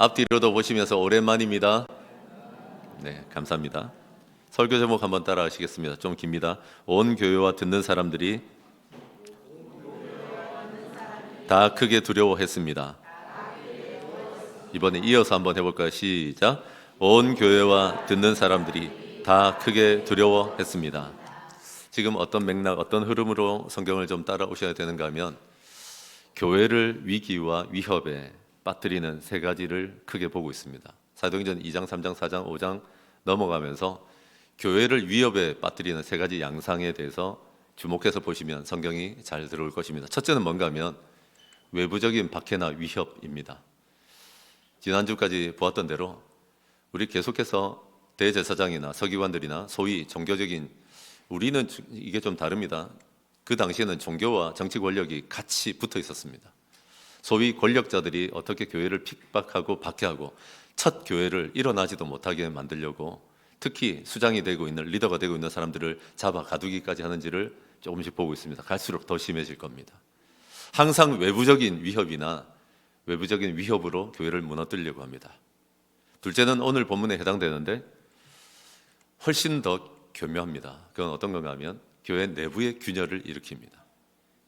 앞뒤로도 보시면서 오랜만입니다. 네, 감사합니다. 설교 제목 한번 따라 하시겠습니다. 좀 깁니다. 온 교회와 듣는 사람들이 다 크게 두려워했습니다. 이번에 이어서 한번 해볼까요? 시작. 온 교회와 듣는 사람들이 다 크게 두려워했습니다. 지금 어떤 맥락, 어떤 흐름으로 성경을 좀 따라오셔야 되는가 하면 교회를 위기와 위협에 빠뜨리는 세 가지를 크게 보고 있습니다. 사도행전 2장, 3장, 4장, 5장 넘어가면서 교회를 위협에 빠뜨리는 세 가지 양상에 대해서 주목해서 보시면 성경이 잘 들어올 것입니다. 첫째는 뭔가 하면 외부적인 박해나 위협입니다. 지난주까지 보았던 대로 우리 계속해서 대제사장이나 서기관들이나 소위 종교적인, 우리는 이게 좀 다릅니다. 그 당시에는 종교와 정치 권력이 같이 붙어 있었습니다. 소위 권력자들이 어떻게 교회를 핍박하고 박해하고 첫 교회를 일어나지도 못하게 만들려고 특히 수장이 되고 있는, 리더가 되고 있는 사람들을 잡아 가두기까지 하는지를 조금씩 보고 있습니다. 갈수록 더 심해질 겁니다. 항상 외부적인 위협이나 외부적인 위협으로 교회를 무너뜨리려고 합니다. 둘째는 오늘 본문에 해당되는데 훨씬 더 교묘합니다. 그건 어떤 건가 하면 교회 내부의 균열을 일으킵니다.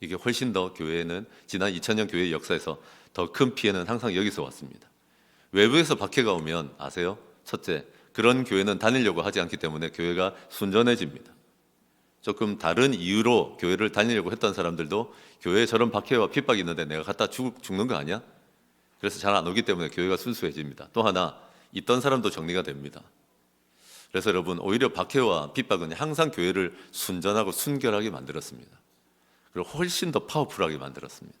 이게 훨씬 더 교회는 지난 2000년 교회 역사에서 더 큰 피해는 항상 여기서 왔습니다. 외부에서 박해가 오면 아세요? 첫째, 그런 교회는 다니려고 하지 않기 때문에 교회가 순전해집니다. 조금 다른 이유로 교회를 다니려고 했던 사람들도 교회에 저런 박해와 핍박이 있는데 내가 갖다 죽는 거 아니야? 그래서 잘 안 오기 때문에 교회가 순수해집니다. 또 하나, 있던 사람도 정리가 됩니다. 그래서 여러분, 오히려 박해와 핍박은 항상 교회를 순전하고 순결하게 만들었습니다. 그리고 훨씬 더 파워풀하게 만들었습니다.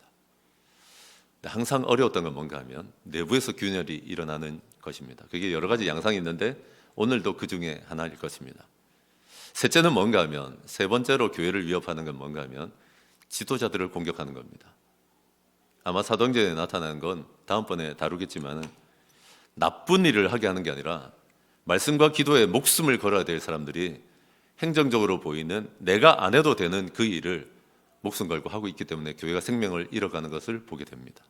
항상 어려웠던 건 뭔가 하면 내부에서 균열이 일어나는 것입니다. 그게 여러 가지 양상이 있는데 오늘도 그 중에 하나일 것입니다. 셋째는 뭔가 하면, 세 번째로 교회를 위협하는 건 뭔가 하면 지도자들을 공격하는 겁니다. 아마 사도행전에 나타나는 건 다음번에 다루겠지만 나쁜 일을 하게 하는 게 아니라 말씀과 기도에 목숨을 걸어야 될 사람들이 행정적으로 보이는 내가 안 해도 되는 그 일을 목숨 걸고 하고 있기 때문에 교회가 생명을 잃어가는 것을 보게 됩니다.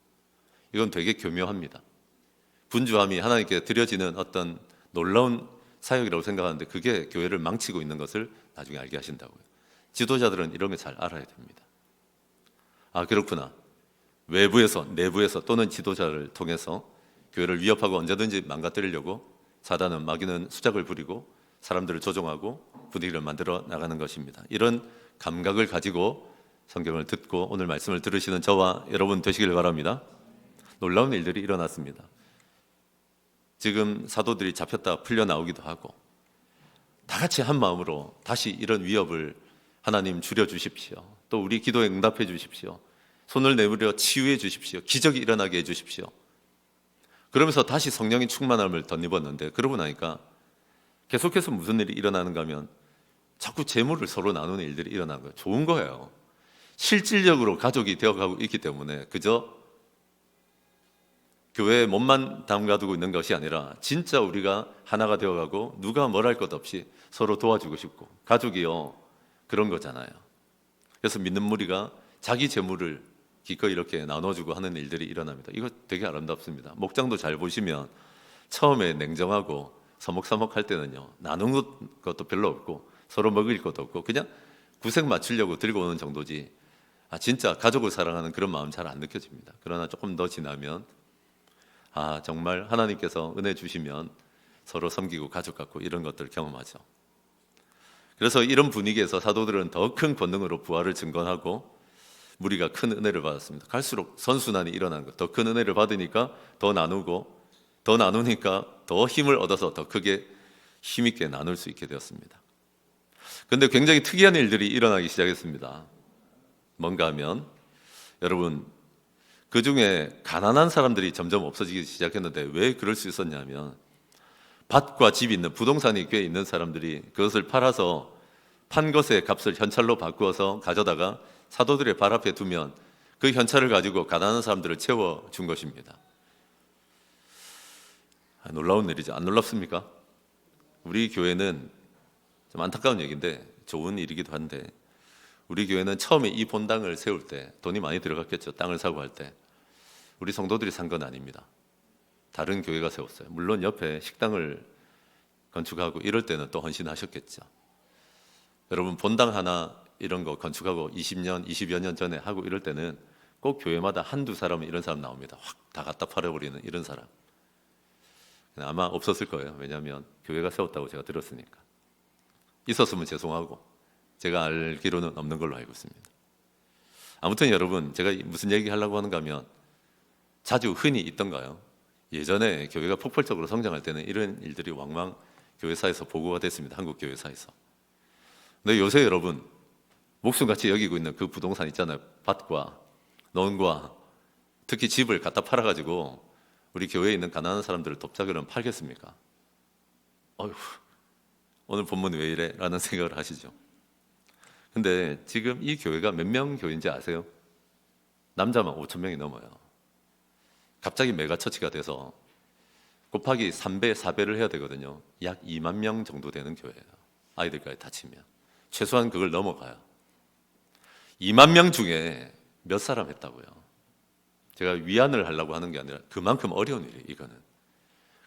이건 되게 교묘합니다. 분주함이 하나님께 드려지는 어떤 놀라운 사역이라고 생각하는데 그게 교회를 망치고 있는 것을 나중에 알게 하신다고요. 지도자들은 이런 거 잘 알아야 됩니다. 아, 그렇구나. 외부에서, 내부에서 또는 지도자를 통해서 교회를 위협하고 언제든지 망가뜨리려고 사단은, 마귀는 수작을 부리고 사람들을 조종하고 분위기를 만들어 나가는 것입니다. 이런 감각을 가지고 성경을 듣고 오늘 말씀을 들으시는 저와 여러분 되시길 바랍니다. 놀라운 일들이 일어났습니다. 지금 사도들이 잡혔다 풀려 나오기도 하고 다 같이 한 마음으로 다시 이런 위협을 하나님 줄여주십시오. 또 우리 기도에 응답해 주십시오. 손을 내밀어 치유해 주십시오. 기적이 일어나게 해 주십시오. 그러면서 다시 성령의 충만함을 덧입었는데 그러고 나니까 계속해서 무슨 일이 일어나는가 하면 자꾸 재물을 서로 나누는 일들이 일어나는 거예요. 좋은 거예요. 실질적으로 가족이 되어가고 있기 때문에 그저 교회에 몸만 담가두고 있는 것이 아니라 진짜 우리가 하나가 되어가고 누가 뭘 할 것 없이 서로 도와주고 싶고, 가족이요 그런 거잖아요. 그래서 믿는 무리가 자기 재물을 기꺼이 이렇게 나눠주고 하는 일들이 일어납니다. 이거 되게 아름답습니다. 목장도 잘 보시면 처음에 냉정하고 서먹서먹할 때는요 나누는 것도 별로 없고 서로 먹을 것도 없고 그냥 구색 맞추려고 들고 오는 정도지, 진짜 가족을 사랑하는 그런 마음 잘 안 느껴집니다. 그러나 조금 더 지나면 정말 하나님께서 은혜 주시면 서로 섬기고 가족 같고 이런 것들을 경험하죠. 그래서 이런 분위기에서 사도들은 더 큰 권능으로 부활을 증거하고 무리가 큰 은혜를 받았습니다. 갈수록 선순환이 일어나는 것, 더 큰 은혜를 받으니까 더 나누고 더 나누니까 더 힘을 얻어서 더 크게 힘있게 나눌 수 있게 되었습니다. 그런데 굉장히 특이한 일들이 일어나기 시작했습니다. 뭔가 하면 여러분, 그 중에 가난한 사람들이 점점 없어지기 시작했는데 왜 그럴 수 있었냐면 밭과 집이 있는, 부동산이 꽤 있는 사람들이 그것을 팔아서 판 것의 값을 현찰로 바꾸어서 가져다가 사도들의 발 앞에 두면 그 현찰을 가지고 가난한 사람들을 채워준 것입니다. 놀라운 일이죠. 안 놀랍습니까? 우리 교회는 좀 안타까운 얘기인데 좋은 일이기도 한데, 우리 교회는 처음에 이 본당을 세울 때 돈이 많이 들어갔겠죠. 땅을 사고 할 때 우리 성도들이 산 건 아닙니다. 다른 교회가 세웠어요. 물론 옆에 식당을 건축하고 이럴 때는 또 헌신하셨겠죠. 여러분 본당 하나 이런 거 건축하고 20년, 20여 년 전에 하고 이럴 때는 꼭 교회마다 한두 사람은 이런 사람 나옵니다. 확 다 갖다 팔아버리는 이런 사람. 아마 없었을 거예요. 왜냐하면 교회가 세웠다고 제가 들었으니까. 있었으면 죄송하고 제가 알기로는 없는 걸로 알고 있습니다. 아무튼 여러분, 제가 무슨 얘기 하려고 하는가 하면 자주 흔히 있던가요? 예전에 교회가 폭발적으로 성장할 때는 이런 일들이 왕왕 교회사에서 보고가 됐습니다. 한국 교회사에서. 근데 요새 여러분 목숨같이 여기고 있는 그 부동산 있잖아요. 밭과 논과 특히 집을 갖다 팔아가지고 우리 교회에 있는 가난한 사람들을 돕자 그러면 팔겠습니까? 어휴, 오늘 본문 왜 이래? 라는 생각을 하시죠. 근데 지금 이 교회가 몇 명 교회인지 아세요? 남자만 5천 명이 넘어요. 갑자기 메가처치가 돼서 곱하기 3배, 4배를 해야 되거든요. 약 2만 명 정도 되는 교회예요. 아이들까지 다 치면. 최소한 그걸 넘어가요. 2만 명 중에 몇 사람 했다고요? 제가 위안을 하려고 하는 게 아니라 그만큼 어려운 일이에요, 이거는.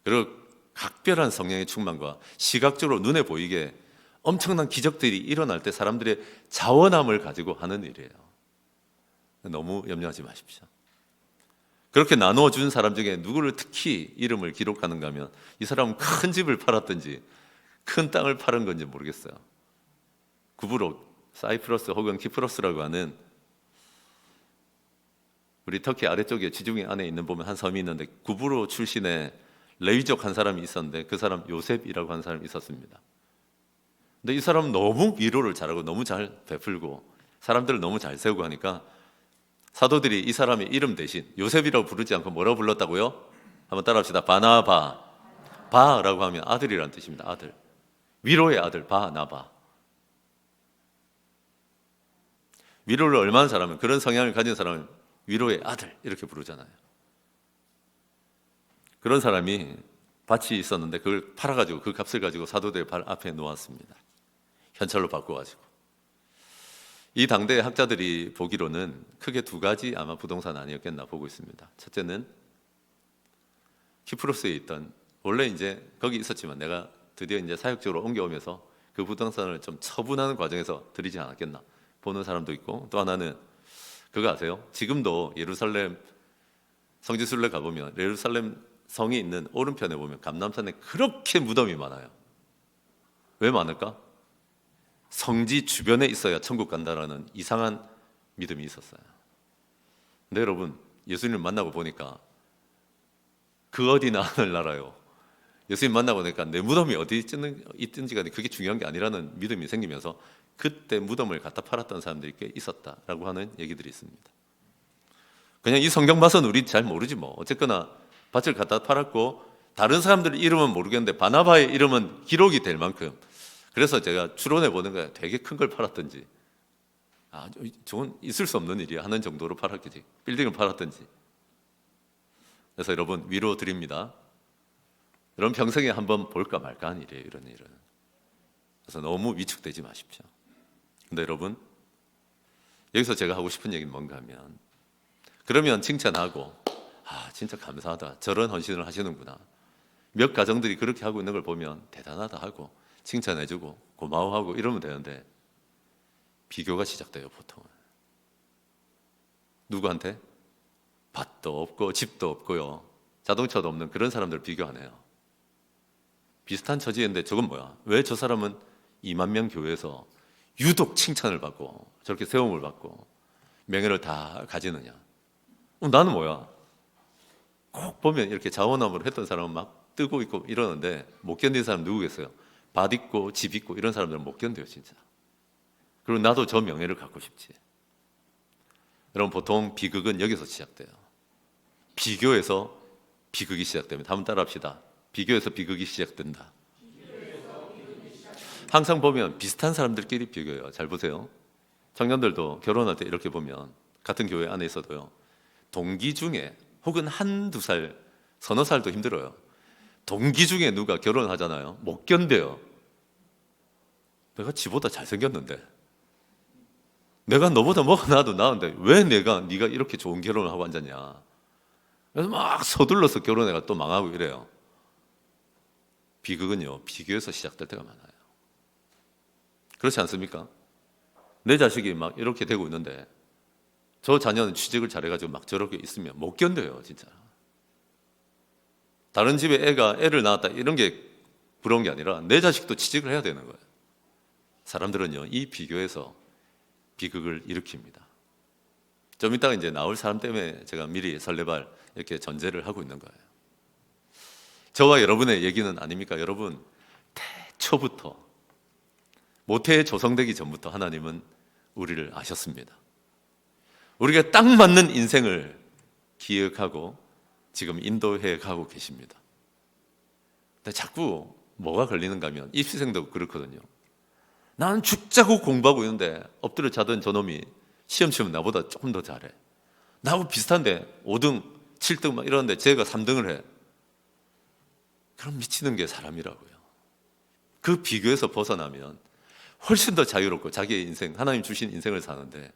그리고 각별한 성령의 충만과 시각적으로 눈에 보이게 엄청난 기적들이 일어날 때 사람들의 자원함을 가지고 하는 일이에요. 너무 염려하지 마십시오. 그렇게 나누어준 사람 중에 누구를 특히 이름을 기록하는가 하면 이 사람은 큰 집을 팔았든지 큰 땅을 팔은 건지 모르겠어요. 구브로, 사이프러스 혹은 키프로스라고 하는 우리 터키 아래쪽에 지중해 안에 있는 보면 한 섬이 있는데 구브로 출신의 레위족 한 사람이 있었는데 그 사람 요셉이라고 하는 사람이 있었습니다. 근데 이 사람은 너무 위로를 잘하고 너무 잘 베풀고 사람들을 너무 잘 세우고 하니까 사도들이 이 사람의 이름 대신 요셉이라고 부르지 않고 뭐라고 불렀다고요? 한번 따라합시다. 바나바. 바라고 하면 아들이라는 뜻입니다. 아들. 위로의 아들 바나바. 위로를 얼마나 잘하면 그런 성향을 가진 사람은 위로의 아들 이렇게 부르잖아요. 그런 사람이 밭이 있었는데 그걸 팔아가지고 그 값을 가지고 사도들 발 앞에 놓았습니다. 현찰로 바꿔가지고. 이 당대 학자들이 보기로는 크게 두 가지 아마 부동산 아니었겠나 보고 있습니다. 첫째는 키프로스에 있던 원래 이제 거기 있었지만 내가 드디어 이제 사역적으로 옮겨오면서 그 부동산을 좀 처분하는 과정에서 들이지 않았겠나 보는 사람도 있고, 또 하나는 그거 아세요? 지금도 예루살렘 성지순례 가보면 예루살렘 성이 있는 오른편에 보면 감람산에 그렇게 무덤이 많아요. 왜 많을까? 성지 주변에 있어야 천국 간다라는 이상한 믿음이 있었어요. 근데 여러분, 예수님을 만나고 보니까 그 어디나 하늘나라요. 예수님 만나고 보니까 내 무덤이 어디 있든지 간에 그게 중요한 게 아니라는 믿음이 생기면서 그때 무덤을 갖다 팔았던 사람들이 꽤 있었다라고 하는 얘기들이 있습니다. 그냥 이 성경 봐서는 우리 잘 모르지 뭐. 어쨌거나 밭을 갖다 팔았고 다른 사람들 이름은 모르겠는데 바나바의 이름은 기록이 될 만큼, 그래서 제가 추론해 보는 거예요. 되게 큰 걸 팔았든지, 저건 있을 수 없는 일이야 하는 정도로 팔았겠지. 빌딩을 팔았든지. 그래서 여러분 위로 드립니다. 여러분 평생에 한번 볼까 말까 하는 일이에요, 이런 일은. 그래서 너무 위축되지 마십시오. 근데 여러분, 여기서 제가 하고 싶은 얘기는 뭔가 하면, 그러면 칭찬하고 진짜 감사하다, 저런 헌신을 하시는구나, 몇 가정들이 그렇게 하고 있는 걸 보면 대단하다 하고 칭찬해주고 고마워하고 이러면 되는데, 비교가 시작돼요. 보통은 누구한테? 밭도 없고 집도 없고요, 자동차도 없는 그런 사람들 비교하네요. 비슷한 처지인데 저건 뭐야? 왜 저 사람은 2만 명 교회에서 유독 칭찬을 받고 저렇게 세움을 받고 명예를 다 가지느냐? 나는 뭐야? 꼭 보면 이렇게 자원함으로 했던 사람은 막 뜨고 있고 이러는데 못 견디는 사람 누구겠어요? 밭 있고 집 있고 이런 사람들은 못 견뎌요, 진짜. 그리고 나도 저 명예를 갖고 싶지. 여러분, 보통 비극은 여기서 시작돼요. 비교에서 비극이 시작됩니다. 한번 따라합시다. 비교에서 비극이 시작된다. 항상 보면 비슷한 사람들끼리 비교해요. 잘 보세요. 청년들도 결혼할 때 이렇게 보면 같은 교회 안에 있어도요, 동기 중에 혹은 한두 살, 서너 살도 힘들어요. 동기 중에 누가 결혼을 하잖아요. 못 견뎌요. 내가 지보다 잘생겼는데, 내가 너보다 뭐가 나도 나은데 왜 네가 이렇게 좋은 결혼을 하고 앉았냐. 그래서 막 서둘러서 결혼해가 또 망하고 이래요. 비극은요, 비교에서 시작될 때가 많아요. 그렇지 않습니까? 내 자식이 막 이렇게 되고 있는데 저 자녀는 취직을 잘해가지고 막 저렇게 있으면 못 견뎌요, 진짜. 다른 집에 애를 낳았다 이런 게 부러운 게 아니라 내 자식도 취직을 해야 되는 거예요. 사람들은요, 이 비교에서 비극을 일으킵니다. 좀 이따가 이제 나올 사람 때문에 제가 미리 설레발 이렇게 전제를 하고 있는 거예요. 저와 여러분의 얘기는 아닙니까? 여러분, 태초부터, 모태에 조성되기 전부터 하나님은 우리를 아셨습니다. 우리가 딱 맞는 인생을 기획하고 지금 인도해 가고 계십니다. 근데 자꾸 뭐가 걸리는가 하면 입시생도 그렇거든요. 나는 죽자고 공부하고 있는데 엎드려 자던 저놈이 시험 치면 나보다 조금 더 잘해. 나하고 비슷한데 5등, 7등 막 이러는데 쟤가 3등을 해. 그럼 미치는 게 사람이라고요. 그 비교에서 벗어나면 훨씬 더 자유롭고 자기의 인생, 하나님 주신 인생을 사는데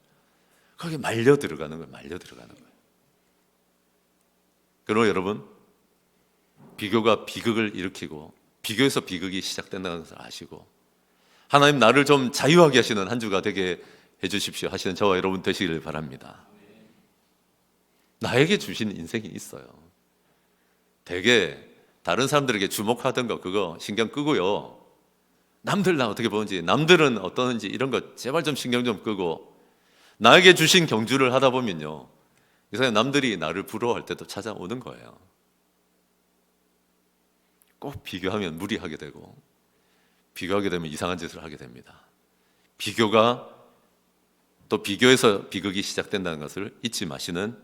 거기에 말려 들어가는 거예요. 말려 들어가는 거예요. 그리고 여러분, 비교가 비극을 일으키고 비교에서 비극이 시작된다는 것을 아시고 하나님 나를 좀 자유하게 하시는 한 주가 되게 해주십시오 하시는 저와 여러분 되시기를 바랍니다. 나에게 주신 인생이 있어요. 되게 다른 사람들에게 주목하던 거 그거 신경 끄고요. 남들 나 어떻게 보는지, 남들은 어떠는지 이런 거 제발 좀 신경 좀 끄고 나에게 주신 경주를 하다 보면요, 이상하게 남들이 나를 부러워할 때도 찾아오는 거예요. 꼭 비교하면 무리하게 되고 비교하게 되면 이상한 짓을 하게 됩니다. 비교가 또 비교에서 비극이 시작된다는 것을 잊지 마시는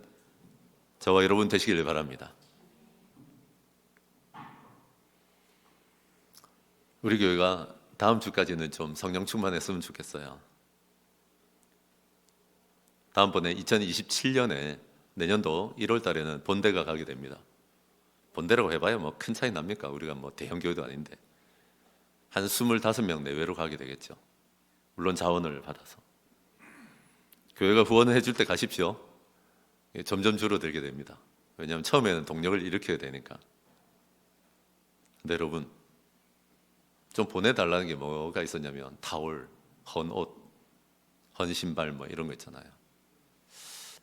저와 여러분 되시길 바랍니다. 우리 교회가 다음 주까지는 좀 성령 충만했으면 좋겠어요. 다음번에 2027년에 내년도 1월 달에는 본대가 가게 됩니다. 본대라고 해봐야 뭐 큰 차이 납니까? 우리가 뭐 대형 교회도 아닌데 한 25명 내외로 가게 되겠죠. 물론 자원을 받아서. 교회가 후원을 해줄 때 가십시오. 점점 줄어들게 됩니다. 왜냐하면 처음에는 동력을 일으켜야 되니까. 근데 여러분, 좀 보내달라는 게 뭐가 있었냐면 타올, 헌 옷, 헌 신발 뭐 이런 거 있잖아요.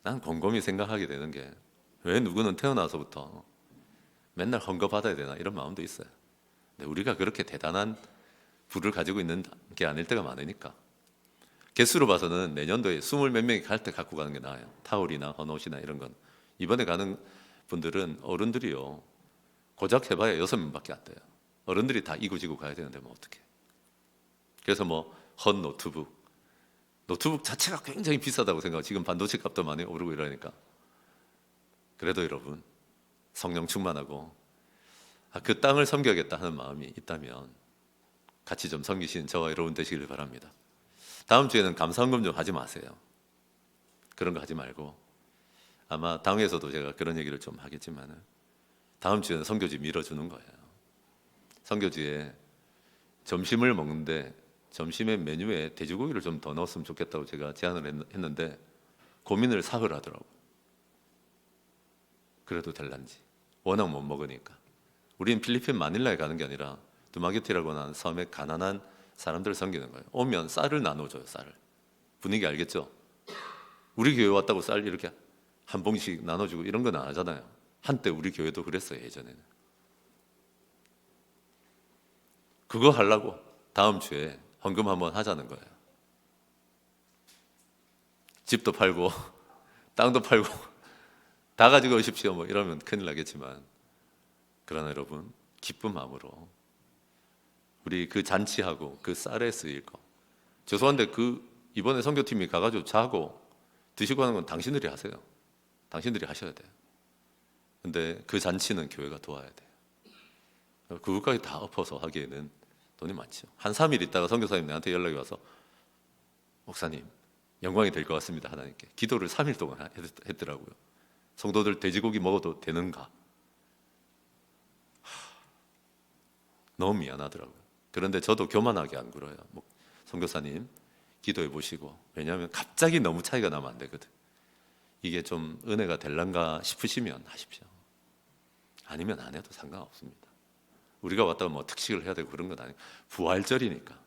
난 곰곰이 생각하게 되는 게 왜 누구는 태어나서부터 맨날 헌거 받아야 되나 이런 마음도 있어요. 근데 우리가 그렇게 대단한 부를 가지고 있는 게 아닐 때가 많으니까 개수로 봐서는 내년도에 20 몇 명이 갈 때 갖고 가는 게 나아요. 타올이나 헌옷이나 이런 건. 이번에 가는 분들은 어른들이요, 고작 해봐야 6명밖에 안 돼요. 어른들이 다 이구지구 가야 되는데 뭐 어떡해. 그래서 뭐 헌 노트북 자체가 굉장히 비싸다고 생각하고 지금 반도체 값도 많이 오르고 이러니까. 그래도 여러분, 성령 충만하고 그 땅을 섬겨야겠다 하는 마음이 있다면 같이 좀 섬기시는 저와 여러분 되시길 바랍니다. 다음 주에는 감사헌금 좀 하지 마세요. 그런 거 하지 말고, 아마 당회에서도 제가 그런 얘기를 좀 하겠지만 다음 주에는 선교지 밀어주는 거예요. 선교지에 점심을 먹는데 점심의 메뉴에 돼지고기를 좀 더 넣었으면 좋겠다고 제가 제안을 했는데 고민을 사흘 하더라고요. 그래도 될란지. 워낙 못 먹으니까. 우리는 필리핀 마닐라에 가는 게 아니라 두마게티라고 하는 섬의 가난한 사람들을 섬기는 거예요. 오면 쌀을 나눠줘요. 쌀을. 분위기 알겠죠? 우리 교회 왔다고 쌀 이렇게 한 봉씩 나눠주고 이런 건 안 하잖아요. 한때 우리 교회도 그랬어요. 예전에는. 그거 하려고 다음 주에 헌금 한번 하자는 거예요. 집도 팔고 땅도 팔고 다 가지고 오십시오 뭐 이러면 큰일 나겠지만, 그러나 여러분, 기쁜 마음으로 우리 그 잔치하고 그 쌀에 쓰일 거, 죄송한데 그 이번에 선교팀이 가가지고 자고 드시고 하는 건 당신들이 하세요. 당신들이 하셔야 돼요. 근데 그 잔치는 교회가 도와야 돼요. 그것까지 다 엎어서 하기에는 돈이 많죠. 한 3일 있다가 선교사님 내한테 연락이 와서 목사님 영광이 될 것 같습니다. 하나님께 기도를 3일 동안 했더라고요. 성도들 돼지고기 먹어도 되는가? 너무 미안하더라고요. 그런데 저도 교만하게 안 굴어요. 선교사님 기도해 보시고, 왜냐하면 갑자기 너무 차이가 나면 안 되거든. 이게 좀 은혜가 될란가 싶으시면 하십시오. 아니면 안 해도 상관없습니다. 우리가 왔다가 뭐 특식을 해야 되고 그런 건 아니고 부활절이니까.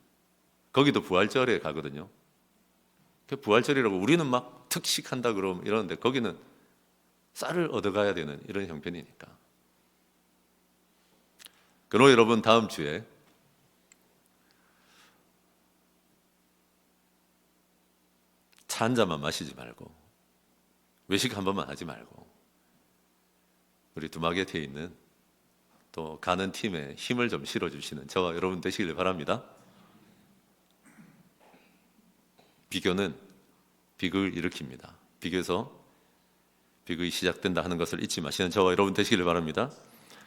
거기도 부활절에 가거든요. 그 부활절이라고 우리는 막 특식한다 그러면 이러는데 거기는 쌀을 얻어가야 되는 이런 형편이니까. 그럼 여러분 다음 주에 차 한 잔만 마시지 말고 외식 한 번만 하지 말고 우리 두마게트에 있는 또 가는 팀에 힘을 좀 실어주시는 저와 여러분 되시길 바랍니다. 비교는 비극을 일으킵니다. 비교에서 비극이 시작된다 하는 것을 잊지 마시는 저와 여러분 되시길 바랍니다.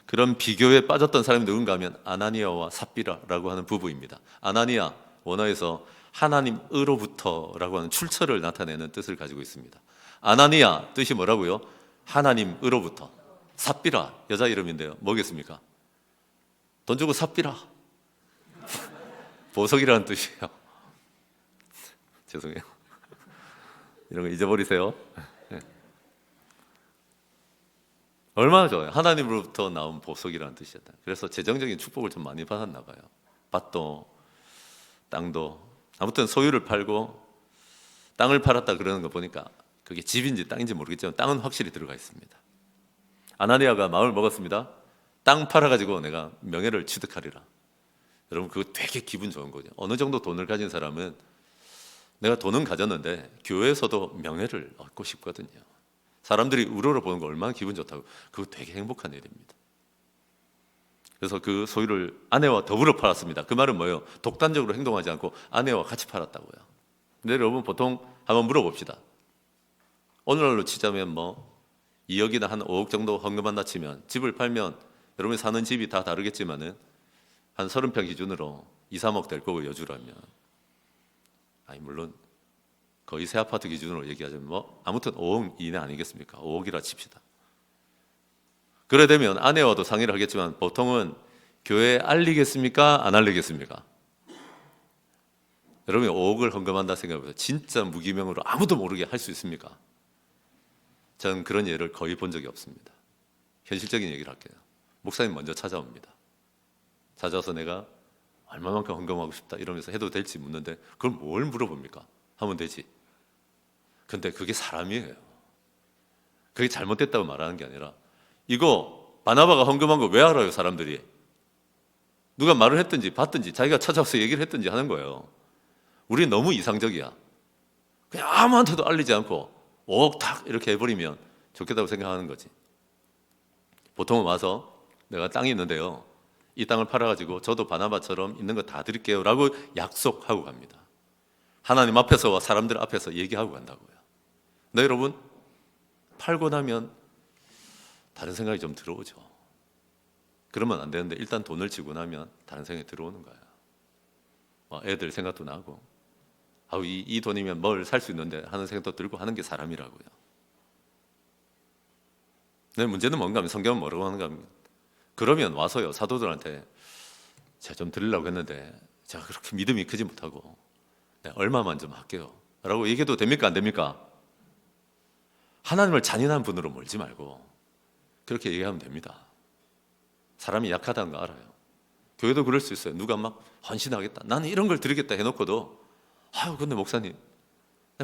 그런 비교에 빠졌던 사람이 누군가 하면 아나니아와 삽비라라고 하는 부부입니다. 아나니아 원어에서 하나님으로부터라고 하는 출처를 나타내는 뜻을 가지고 있습니다. 아나니아 뜻이 뭐라고요? 하나님으로부터. 삽비라 여자 이름인데요. 뭐겠습니까? 돈 주고 삽비라 보석이라는 뜻이에요. 죄송해요. 이런 거 잊어버리세요. 얼마나 좋아요. 하나님으로부터 나온 보석이라는 뜻이었다. 그래서 재정적인 축복을 좀 많이 받았나 봐요. 밭도 땅도 아무튼 소유를 팔고 땅을 팔았다 그러는 거 보니까 그게 집인지 땅인지 모르겠지만 땅은 확실히 들어가 있습니다. 아나니아가 마음을 먹었습니다. 땅 팔아가지고 내가 명예를 취득하리라. 여러분 그거 되게 기분 좋은 거죠. 어느 정도 돈을 가진 사람은 내가 돈은 가졌는데 교회에서도 명예를 얻고 싶거든요. 사람들이 우러러 보는 거 얼마나 기분 좋다고. 그거 되게 행복한 일입니다. 그래서 그 소유를 아내와 더불어 팔았습니다. 그 말은 뭐예요? 독단적으로 행동하지 않고 아내와 같이 팔았다고요. 근데 여러분 보통 한번 물어봅시다. 오늘날로 치자면 뭐 2억이나 한 5억 정도 헌금한다 치면 집을 팔면 여러분이 사는 집이 다 다르겠지만은 한 30평 기준으로 2, 3억 될 거고 여주라면 아니 물론 거의 새 아파트 기준으로 얘기하자면 뭐 아무튼 5억 이내 아니겠습니까? 5억이라 칩시다. 그래 되면 아내와도 상의를 하겠지만 보통은 교회에 알리겠습니까? 안 알리겠습니까? 여러분이 5억을 헌금한다 생각해보세요. 진짜 무기명으로 아무도 모르게 할 수 있습니까? 저는 그런 예를 거의 본 적이 없습니다. 현실적인 얘기를 할게요. 목사님 먼저 찾아옵니다. 찾아와서 내가 얼마만큼 헌금하고 싶다 이러면서 해도 될지 묻는데 그걸 뭘 물어봅니까? 하면 되지. 근데 그게 사람이에요. 그게 잘못됐다고 말하는 게 아니라 이거 바나바가 헌금한 거 왜 알아요 사람들이? 누가 말을 했든지 봤든지 자기가 찾아와서 얘기를 했든지 하는 거예요. 우리는 너무 이상적이야. 그냥 아무한테도 알리지 않고 5억 탁 이렇게 해버리면 좋겠다고 생각하는 거지. 보통은 와서 내가 땅이 있는데요 이 땅을 팔아가지고 저도 바나바처럼 있는 거 다 드릴게요 라고 약속하고 갑니다. 하나님 앞에서와 사람들 앞에서 얘기하고 간다고요. 근데 여러분 팔고 나면 다른 생각이 좀 들어오죠. 그러면 안 되는데 일단 돈을 지고 나면 다른 생각이 들어오는 거예요. 애들 생각도 나고 이 돈이면 뭘 살 수 있는데 하는 생각도 들고 하는 게 사람이라고요. 근데 문제는 뭔가 하면 성경은 뭐라고 하는가 하면 그러면 와서요 사도들한테 제가 좀 드리려고 했는데 제가 그렇게 믿음이 크지 못하고 얼마만 좀 할게요 라고 얘기해도 됩니까 안 됩니까? 하나님을 잔인한 분으로 몰지 말고 그렇게 얘기하면 됩니다. 사람이 약하다는 거 알아요. 교회도 그럴 수 있어요. 누가 막 헌신하겠다 나는 이런 걸 드리겠다 해놓고도 근데 목사님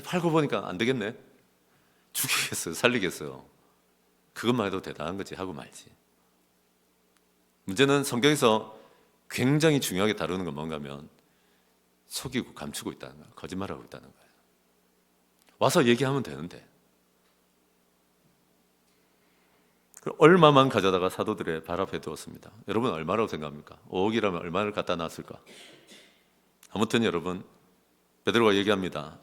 팔고 보니까 안 되겠네 죽이겠어요 살리겠어요 그것만 해도 대단한 거지 하고 말지. 문제는 성경에서 굉장히 중요하게 다루는 건 뭔가 하면 속이고 감추고 있다는 거예요. 거짓말하고 있다는 거예요. 와서 얘기하면 되는데 얼마만 가져다가 사도들의 발 앞에 두었습니다. 여러분 얼마라고 생각합니까? 5억이라면 얼마를 갖다 놨을까? 아무튼 여러분 베드로가 얘기합니다.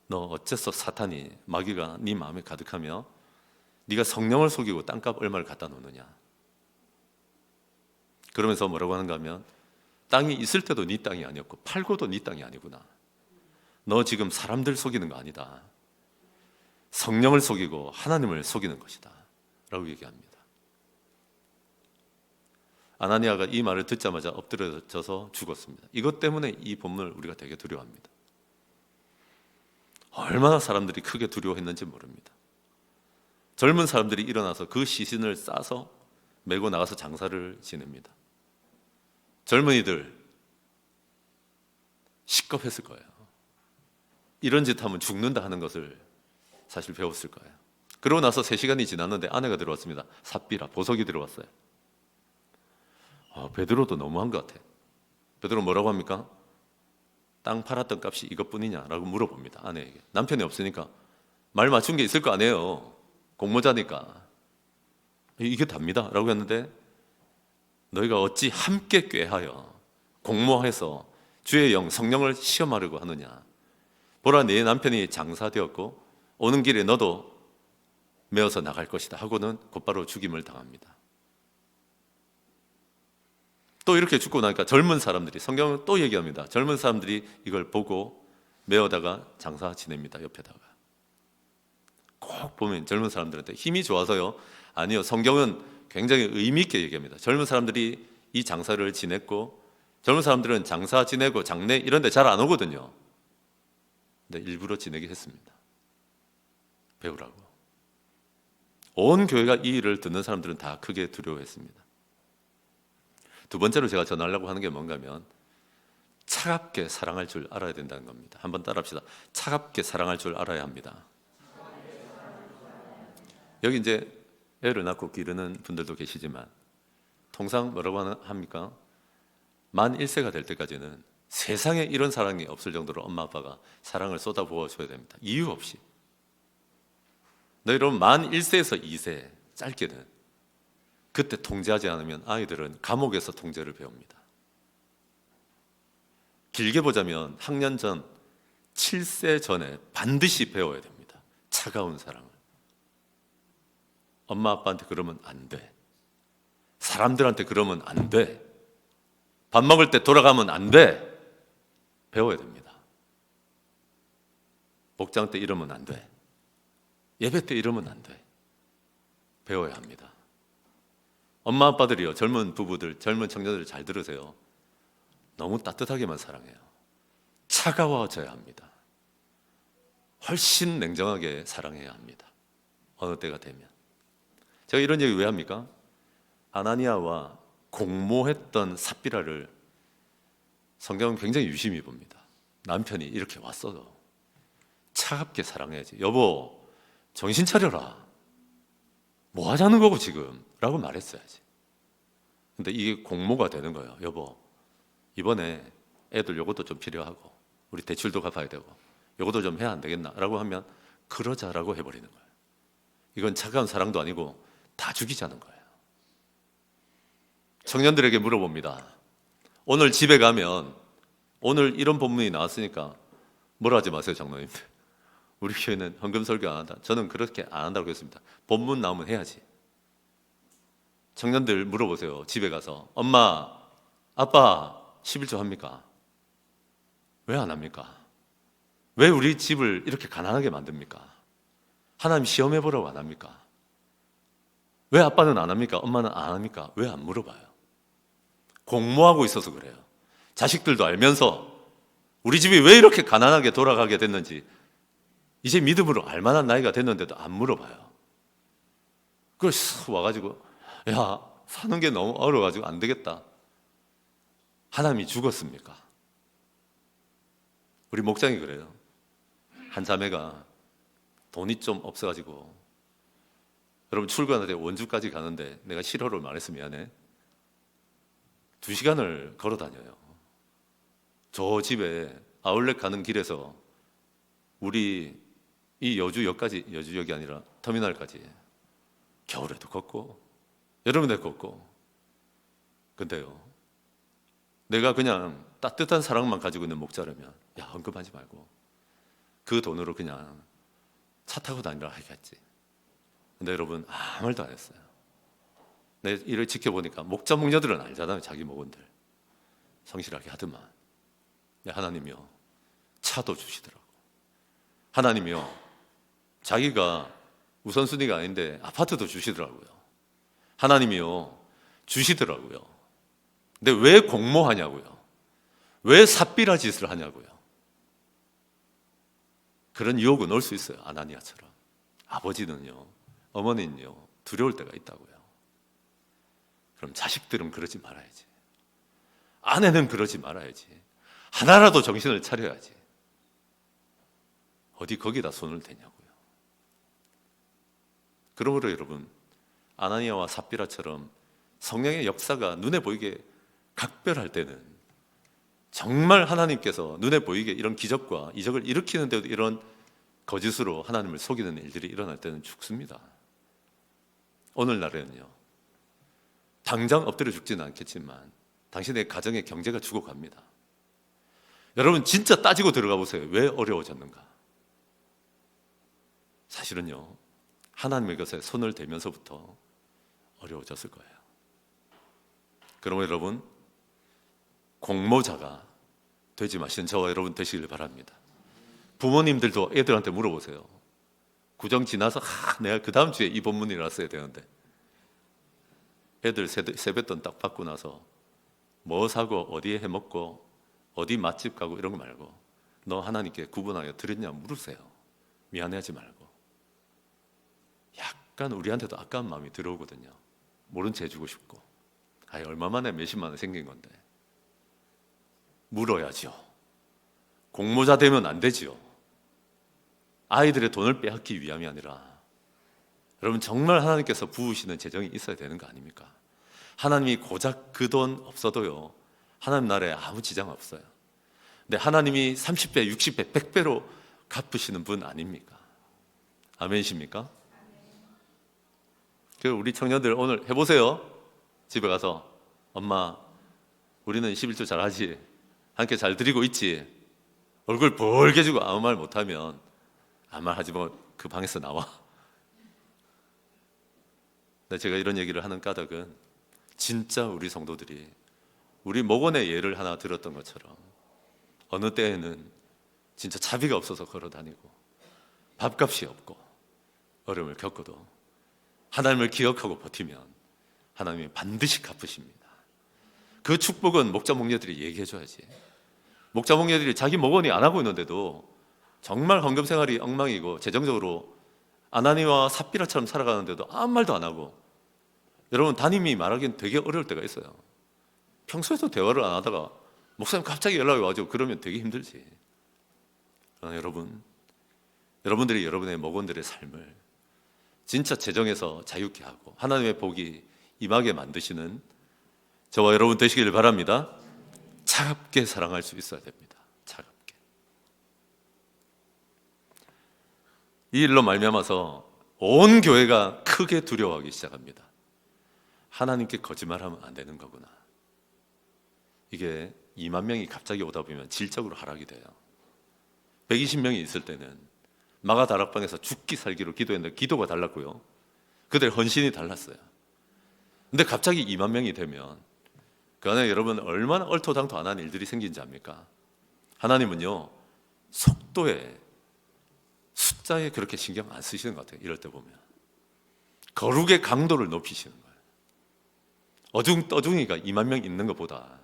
너 어째서 사탄이 마귀가 네 마음에 가득하며 네가 성령을 속이고 땅값 얼마를 갖다 놓느냐. 그러면서 뭐라고 하는가 하면 땅이 있을 때도 네 땅이 아니었고 팔고도 네 땅이 아니구나. 너 지금 사람들 속이는 거 아니다. 성령을 속이고 하나님을 속이는 것이다 라고 얘기합니다. 아나니아가 이 말을 듣자마자 엎드려져서 죽었습니다. 이것 때문에 이 본문을 우리가 되게 두려워합니다. 얼마나 사람들이 크게 두려워했는지 모릅니다. 젊은 사람들이 일어나서 그 시신을 싸서 메고 나가서 장사를 지냅니다. 젊은이들 시겁했을 거예요. 이런 짓 하면 죽는다 하는 것을 사실 배웠을 거예요. 그러고 나서 3시간이 지났는데 아내가 들어왔습니다. 삽비라 보석이 들어왔어요. 베드로도 너무한 것 같아. 베드로 뭐라고 합니까? 땅 팔았던 값이 이것뿐이냐라고 물어봅니다. 아내에게. 남편이 없으니까 말 맞춘 게 있을 거 아니에요. 공모자니까. 이게 답니다 라고 했는데, 너희가 어찌 함께 꾀하여 공모해서 주의 영 성령을 시험하려고 하느냐. 보라, 네 남편이 장사되었고 오는 길에 너도 메어서 나갈 것이다 하고는 곧바로 죽임을 당합니다. 또 이렇게 죽고 나니까 젊은 사람들이, 성경은 또 얘기합니다. 젊은 사람들이 이걸 보고 메어다가 장사 지냅니다. 옆에다가. 꼭 보면 젊은 사람들한테 힘이 좋아서요? 아니요. 성경은 굉장히 의미 있게 얘기합니다. 젊은 사람들이 이 장사를 지냈고, 젊은 사람들은 장사 지내고 장례 이런 데 잘 안 오거든요. 근데 일부러 지내게 했습니다. 배우라고. 온 교회가 이 일을 듣는 사람들은 다 크게 두려워했습니다. 두 번째로 제가 전하려고 하는 게 뭔가 하면, 차갑게 사랑할 줄 알아야 된다는 겁니다. 한번 따라합시다. 차갑게 사랑할 줄 알아야 합니다. 여기 이제 애를 낳고 기르는 분들도 계시지만, 통상 뭐라고 합니까? 만 1세가 될 때까지는 세상에 이런 사랑이 없을 정도로 엄마 아빠가 사랑을 쏟아부어 줘야 됩니다. 이유 없이. 여러분, 만 1세에서 2세 짧게는, 그때 통제하지 않으면 아이들은 감옥에서 통제를 배웁니다. 길게 보자면 학년 전 7세 전에 반드시 배워야 됩니다. 차가운 사랑을. 엄마 아빠한테 그러면 안 돼. 사람들한테 그러면 안 돼. 밥 먹을 때 돌아가면 안 돼. 배워야 됩니다. 복장 때 이러면 안 돼. 예배 때 이러면 안 돼. 배워야 합니다. 엄마 아빠들이요, 젊은 부부들, 젊은 청년들 잘 들으세요. 너무 따뜻하게만 사랑해요. 차가워져야 합니다. 훨씬 냉정하게 사랑해야 합니다. 어느 때가 되면. 제가 이런 얘기 왜 합니까? 아나니아와 공모했던 삽비라를 성경은 굉장히 유심히 봅니다. 남편이 이렇게 왔어도 차갑게 사랑해야지. 여보, 정신 차려라. 뭐 하자는 거고 지금? 라고 말했어야지. 근데 이게 공모가 되는 거예요. 여보, 이번에 애들 요것도 좀 필요하고 우리 대출도 갚아야 되고 요것도 좀 해야 안 되겠나? 라고 하면 그러자라고 해버리는 거예요. 이건 차가운 사랑도 아니고 다 죽이자는 거예요. 청년들에게 물어봅니다. 오늘 집에 가면, 오늘 이런 본문이 나왔으니까 뭐라 하지 마세요, 장로님. 우리 교회는 헌금 설교 안 한다. 저는 그렇게 안 한다고 했습니다. 본문 나오면 해야지. 청년들 물어보세요. 집에 가서 엄마, 아빠 11조 합니까? 왜 안 합니까? 왜 우리 집을 이렇게 가난하게 만듭니까? 하나님 시험해 보라고 안 합니까? 왜 아빠는 안 합니까? 엄마는 안 합니까? 왜 안 물어봐요? 공모하고 있어서 그래요. 자식들도 알면서 우리 집이 왜 이렇게 가난하게 돌아가게 됐는지 이제 믿음으로 알만한 나이가 됐는데도 안 물어봐요. 그래서 와가지고 야, 사는 게 너무 어려워가지고 안 되겠다. 하나님이 죽었습니까? 우리 목장이 그래요. 한 자매가 돈이 좀 없어가지고, 여러분 출근할 때 원주까지 가는데 내가 실어를 말했으면 미안해. 2시간을 걸어 다녀요. 저 집에 아울렛 가는 길에서 우리 이 여주역까지, 여주역이 아니라 터미널까지 겨울에도 걷고 여름에도 걷고. 근데요, 내가 그냥 따뜻한 사랑만 가지고 있는 목자라면 야, 헌금하지 말고 그 돈으로 그냥 차 타고 다니라 하겠지. 근데 여러분 아무 말도 안 했어요. 내 일을 지켜보니까 목자 목녀들은 알잖아요. 자기 목원들 성실하게 하더만. 하나님이요, 차도 주시더라고. 하나님이요, 자기가 우선순위가 아닌데 아파트도 주시더라고요. 하나님이요, 주시더라고요. 근데 왜 공모하냐고요? 왜 삽비라 짓을 하냐고요? 그런 유혹은 올 수 있어요. 아나니아처럼. 아버지는요, 어머니는요, 두려울 때가 있다고요. 그럼 자식들은 그러지 말아야지. 아내는 그러지 말아야지. 하나라도 정신을 차려야지. 어디 거기다 손을 대냐고요. 그러므로 여러분, 아나니아와 삽비라처럼 성령의 역사가 눈에 보이게 각별할 때는 정말 하나님께서 눈에 보이게 이런 기적과 이적을 일으키는데도 이런 거짓으로 하나님을 속이는 일들이 일어날 때는 죽습니다. 오늘날에는요, 당장 엎드려 죽지는 않겠지만 당신의 가정의 경제가 죽어갑니다. 여러분 진짜 따지고 들어가 보세요. 왜 어려워졌는가? 사실은요, 하나님의 것에 손을 대면서부터 어려워졌을 거예요. 그러면 여러분, 공모자가 되지 마시는 저와 여러분 되시길 바랍니다. 부모님들도 애들한테 물어보세요. 구정 지나서 내가 그 다음 주에 이 본문이 나왔어야 되는데, 애들 세뱃돈 딱 받고 나서 뭐 사고 어디에 해먹고 어디 맛집 가고 이런 거 말고 너 하나님께 구분하여 드렸냐 물으세요. 미안해하지 말고. 약간 우리한테도 아까운 마음이 들어오거든요. 모른 채 해주고 싶고, 얼마 만에 몇십만 원 생긴 건데 물어야죠. 공모자 되면 안 되지요. 아이들의 돈을 빼앗기 위함이 아니라, 여러분 정말 하나님께서 부으시는 재정이 있어야 되는 거 아닙니까? 하나님이 고작 그 돈 없어도요, 하나님 나라에 아무 지장 없어요. 근데 하나님이 30배, 60배, 100배로 갚으시는 분 아닙니까? 아멘이십니까? 우리 청년들 오늘 해보세요. 집에 가서 엄마, 우리는 11조 잘하지? 함께 잘 드리고 있지? 얼굴 벌개지고 아무 말 못하면 아무 말 하지 뭐 그 방에서 나와. 근데 제가 이런 얘기를 하는 까닭은 진짜 우리 성도들이 우리 목원의 예를 하나 들었던 것처럼 어느 때에는 진짜 자비가 없어서 걸어 다니고 밥값이 없고 어려움을 겪어도 하나님을 기억하고 버티면 하나님이 반드시 갚으십니다. 그 축복은 목자 목녀들이 얘기해 줘야지. 목자 목녀들이 자기 목원이 안 하고 있는데도 정말 헌금 생활이 엉망이고 재정적으로 아나니와 삽비라처럼 살아가는데도 아무 말도 안 하고, 여러분 담임이 말하기는 되게 어려울 때가 있어요. 평소에도 대화를 안 하다가 목사님 갑자기 연락이 와가지고 그러면 되게 힘들지. 그러나 여러분들이 여러분의 목원들의 삶을 진짜 재정에서 자유케 하고 하나님의 복이 임하게 만드시는 저와 여러분 되시길 바랍니다. 차갑게 사랑할 수 있어야 됩니다. 차갑게. 이 일로 말미암아서 온 교회가 크게 두려워하기 시작합니다. 하나님께 거짓말하면 안 되는 거구나. 이게 2만 명이 갑자기 오다 보면 질적으로 하락이 돼요. 120명이 있을 때는 마가 다락방에서 죽기 살기로 기도했는데 기도가 달랐고요, 그들 헌신이 달랐어요. 근데 갑자기 2만 명이 되면 그 안에 여러분 얼마나 얼토당토 안 한 일들이 생긴지 압니까? 하나님은요, 속도에, 숫자에 그렇게 신경 안 쓰시는 것 같아요. 이럴 때 보면 거룩의 강도를 높이시는 거예요. 어중떠중이가 2만 명 있는 것보다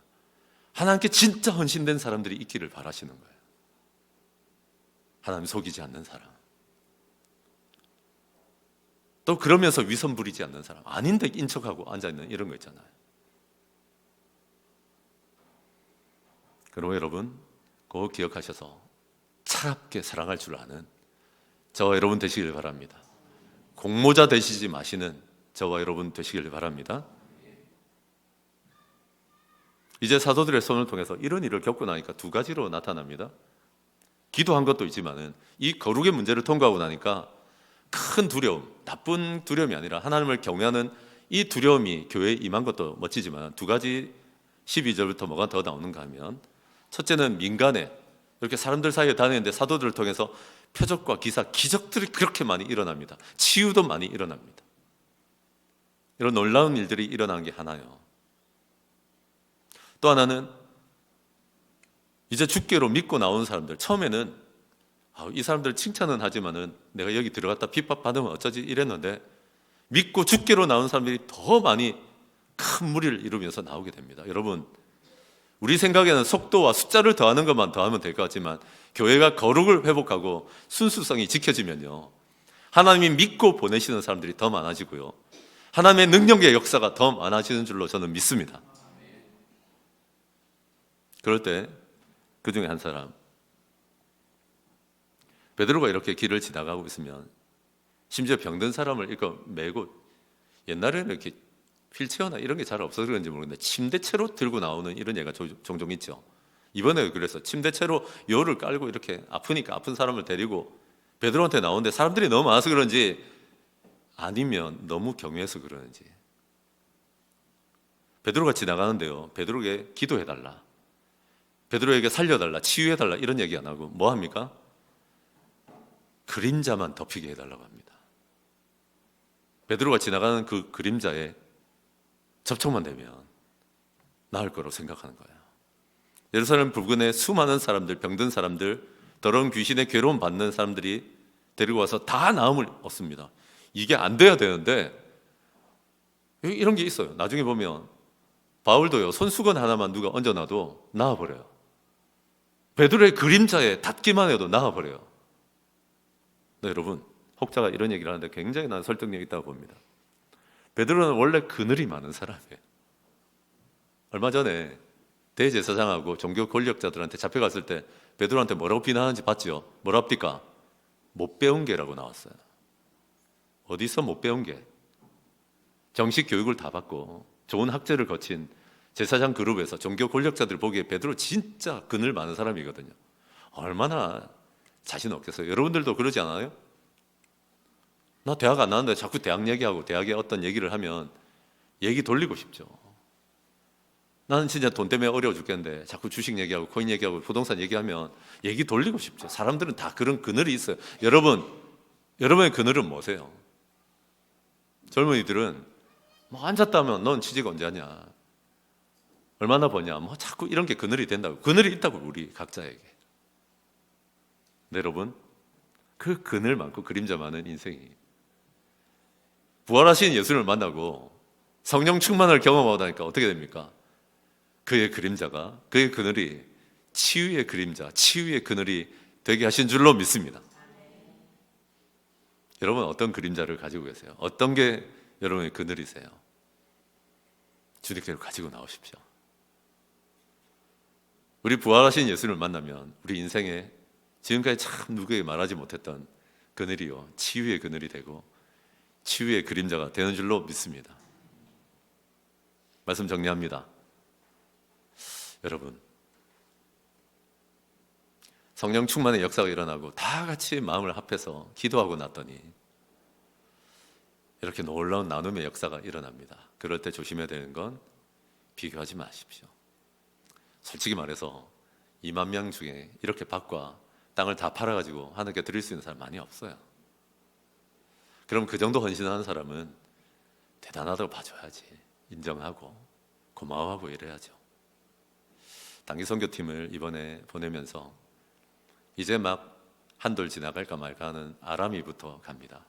하나님께 진짜 헌신된 사람들이 있기를 바라시는 거예요. 하나님 속이지 않는 사람, 또 그러면서 위선 부리지 않는 사람, 아닌데 인척하고 앉아있는 이런 거 있잖아요. 그러면 여러분 꼭 기억하셔서 차갑게 사랑할 줄 아는 저와 여러분 되시길 바랍니다. 공모자 되시지 마시는 저와 여러분 되시길 바랍니다. 이제 사도들의 손을 통해서 이런 일을 겪고 나니까 두 가지로 나타납니다. 기도한 것도 있지만은 이 거룩의 문제를 통과하고 나니까 큰 두려움, 나쁜 두려움이 아니라 하나님을 경외하는 이 두려움이 교회에 임한 것도 멋지지만 두 가지 12절부터 뭐가 더 나오는가 하면, 첫째는 민간에 이렇게 사람들 사이에 다니는데 사도들을 통해서 표적과 기사, 기적들이 그렇게 많이 일어납니다. 치유도 많이 일어납니다. 이런 놀라운 일들이 일어난 게 하나요. 또 하나는 이제 주께로 믿고 나온 사람들, 처음에는 이 사람들 칭찬은 하지만은 내가 여기 들어갔다 핍박받으면 어쩌지 이랬는데, 믿고 주께로 나온 사람들이 더 많이 큰 무리를 이루면서 나오게 됩니다. 여러분, 우리 생각에는 속도와 숫자를 더하는 것만 더하면 될 것 같지만 교회가 거룩을 회복하고 순수성이 지켜지면요, 하나님이 믿고 보내시는 사람들이 더 많아지고요, 하나님의 능력의 역사가 더 많아지는 줄로 저는 믿습니다. 그럴 때 그 중에 한 사람, 베드로가 이렇게 길을 지나가고 있으면 심지어 병든 사람을 이거 메고, 옛날에는 이렇게 휠체어나 이런 게 잘 없어서 그런지 모르겠는데 침대채로 들고 나오는 이런 예가 종종 있죠. 이번에 그래서 침대채로 요를 깔고 이렇게 아프니까 아픈 사람을 데리고 베드로한테 나오는데 사람들이 너무 많아서 그런지, 아니면 너무 경외해서 그러는지, 베드로가 지나가는데요, 베드로에게 기도해달라, 베드로에게 살려달라, 치유해달라 이런 얘기 안 하고 뭐 합니까? 그림자만 덮이게 해달라고 합니다. 베드로가 지나가는 그 그림자에 접촉만 되면 나을 거라고 생각하는 거예요. 예루살렘 부근에 수많은 사람들, 병든 사람들, 더러운 귀신의 괴로움 받는 사람들이 데리고 와서 다 나음을 얻습니다. 이게 안 돼야 되는데 이런 게 있어요. 나중에 보면 바울도요, 손수건 하나만 누가 얹어놔도 나아버려요. 베드로의 그림자에 닿기만 해도 나아버려요. 네, 여러분, 혹자가 이런 얘기를 하는데 굉장히 난 설득력이 있다고 봅니다. 베드로는 원래 그늘이 많은 사람이에요. 얼마 전에 대제사장하고 종교 권력자들한테 잡혀갔을 때 베드로한테 뭐라고 비난하는지 봤죠? 뭐랍니까? 못 배운 게라고 나왔어요. 어디서 못 배운 게? 정식 교육을 다 받고 좋은 학제를 거친 제사장 그룹에서 종교 권력자들 보기에 베드로 진짜 그늘 많은 사람이거든요. 얼마나 자신 없겠어요. 여러분들도 그러지 않아요? 나 대학 안 나왔는데 자꾸 대학 얘기하고 대학의 어떤 얘기를 하면 얘기 돌리고 싶죠. 나는 진짜 돈 때문에 어려워 죽겠는데 자꾸 주식 얘기하고 코인 얘기하고 부동산 얘기하면 얘기 돌리고 싶죠. 사람들은 다 그런 그늘이 있어요. 여러분의 그늘은 뭐세요? 젊은이들은 뭐 앉았다면 넌 취직 언제 하냐, 얼마나 버냐, 뭐 자꾸 이런 게 그늘이 된다고. 그늘이 있다고, 우리 각자에게. 네, 여러분, 그 그늘 많고 그림자 많은 인생이, 부활하신 예수를 만나고 성령 충만을 경험하다니까 어떻게 됩니까? 그의 그림자가, 그의 그늘이 치유의 그림자, 치유의 그늘이 되게 하신 줄로 믿습니다. 여러분, 어떤 그림자를 가지고 계세요? 어떤 게 여러분의 그늘이세요? 주님께로 가지고 나오십시오. 우리 부활하신 예수를 만나면 우리 인생에 지금까지 참 누구에게 말하지 못했던 그늘이요, 치유의 그늘이 되고 치유의 그림자가 되는 줄로 믿습니다. 말씀 정리합니다. 여러분, 성령 충만의 역사가 일어나고 다 같이 마음을 합해서 기도하고 났더니 이렇게 놀라운 나눔의 역사가 일어납니다. 그럴 때 조심해야 되는 건 비교하지 마십시오. 솔직히 말해서 2만 명 중에 이렇게 밭과 땅을 다 팔아가지고 하나님께 드릴 수 있는 사람 많이 없어요. 그럼 그 정도 헌신하는 사람은 대단하다고 봐줘야지, 인정하고 고마워하고 이래야죠. 단기 선교팀을 이번에 보내면서 이제 막 한돌 지나갈까 말까 하는 아람이부터 갑니다.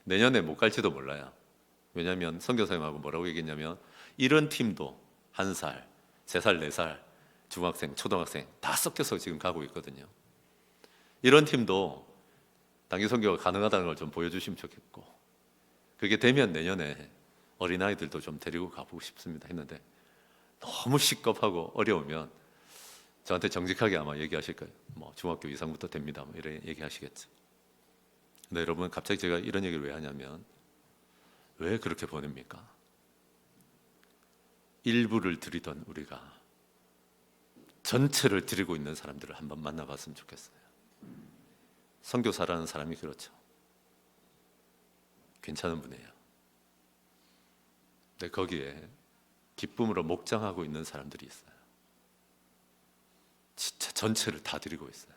내년에 못 갈지도 몰라요. 왜냐하면 선교사님하고 뭐라고 얘기했냐면 이런 팀도 1살, 3살, 4살, 중학생, 초등학생 다 섞여서 지금 가고 있거든요. 이런 팀도 단기 선교가 가능하다는 걸 좀 보여주시면 좋겠고, 그게 되면 내년에 어린아이들도 좀 데리고 가보고 싶습니다 했는데 너무 시겁하고 어려우면 저한테 정직하게 아마 얘기하실 거예요. 뭐 중학교 이상부터 됩니다, 뭐 이래 얘기하시겠죠. 근데 여러분, 갑자기 제가 이런 얘기를 왜 하냐면, 왜 그렇게 보냅니까? 일부를 드리던 우리가 전체를 드리고 있는 사람들을 한번 만나봤으면 좋겠어요. 선교사라는 사람이 그렇죠. 괜찮은 분이에요. 근데 거기에 기쁨으로 목장하고 있는 사람들이 있어요. 진짜 전체를 다 드리고 있어요.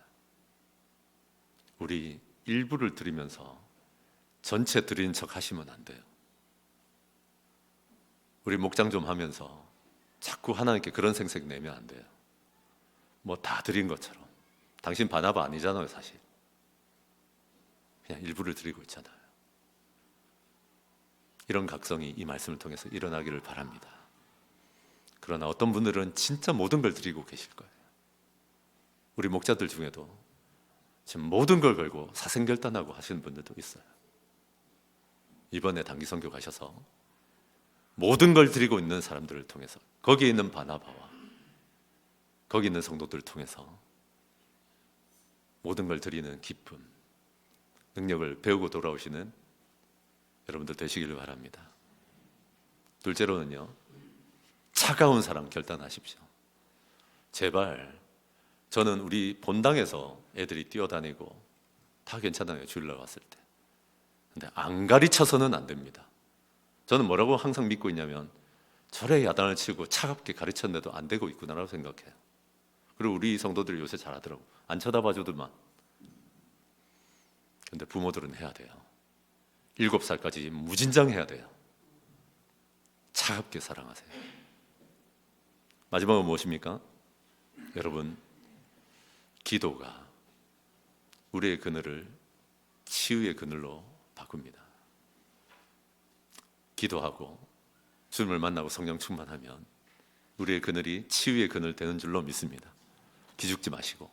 우리 일부를 드리면서 전체 드리는 척 하시면 안 돼요. 우리 목장 좀 하면서 자꾸 하나님께 그런 생색 내면 안 돼요. 뭐 다 드린 것처럼. 당신 바나바 아니잖아요, 사실. 그냥 일부를 드리고 있잖아요. 이런 각성이 이 말씀을 통해서 일어나기를 바랍니다. 그러나 어떤 분들은 진짜 모든 걸 드리고 계실 거예요. 우리 목자들 중에도 지금 모든 걸 걸고 사생결단하고 하시는 분들도 있어요. 이번에 단기 선교 가셔서 모든 걸 드리고 있는 사람들을 통해서, 거기에 있는 바나바와 거기 있는 성도들을 통해서 모든 걸 드리는 기쁨, 능력을 배우고 돌아오시는 여러분들 되시기를 바랍니다. 둘째로는요, 차가운 사랑 결단하십시오. 제발, 저는 우리 본당에서 애들이 뛰어다니고 다 괜찮아요, 주일날 왔을 때. 근데 안 가르쳐서는 안 됩니다. 저는 뭐라고 항상 믿고 있냐면, 저래 야단을 치고 차갑게 가르쳤는데도 안 되고 있구나라고 생각해요. 그리고 우리 성도들이 요새 잘하더라고. 안 쳐다봐주더만. 근데 부모들은 해야 돼요. 7살까지 무진장 해야 돼요. 차갑게 사랑하세요. 마지막은 무엇입니까? 여러분, 기도가 우리의 그늘을 치유의 그늘로 바꿉니다. 기도하고 주님을 만나고 성령 충만하면 우리의 그늘이 치유의 그늘 되는 줄로 믿습니다. 기죽지 마시고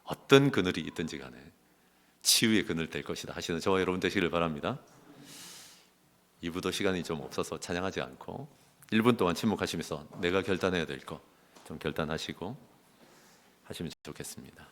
어떤 그늘이 있든지 간에 치유의 그늘 될 것이다 하시는 저와 여러분 되시기를 바랍니다. 2부도 시간이 좀 없어서 찬양하지 않고 1분 동안 침묵하시면서 내가 결단해야 될 거 좀 결단하시고 하시면 좋겠습니다.